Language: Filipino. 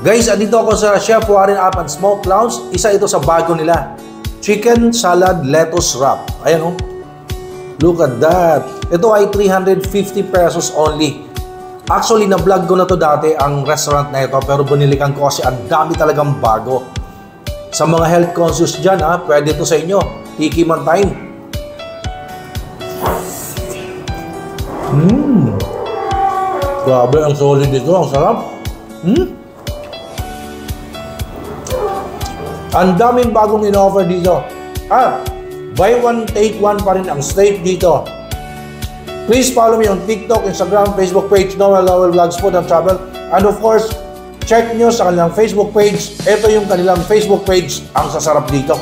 Guys, andito ako sa Chef Warren Up and Smoke Lounge. Isa ito sa bago nila. Chicken salad lettuce wrap. Ayan oh. Look at that. Ito ay 350 pesos only. Actually, na-vlog ko na to dati ang restaurant na ito, pero binilikan ko kasi ang dami talagang bago. Sa mga health conscious dyan, pwede ito sa inyo. Tikiman time. Grabe, ang solid ito. Ang sarap. Ang daming bagong in-offer dito. Buy one, take one pa rin ang steak dito. Please follow me on TikTok, Instagram, Facebook page, Noel Vlogs Food and Travel. And of course, check nyo sa kanilang Facebook page. Ito yung kanilang Facebook page. Ang sasarap dito.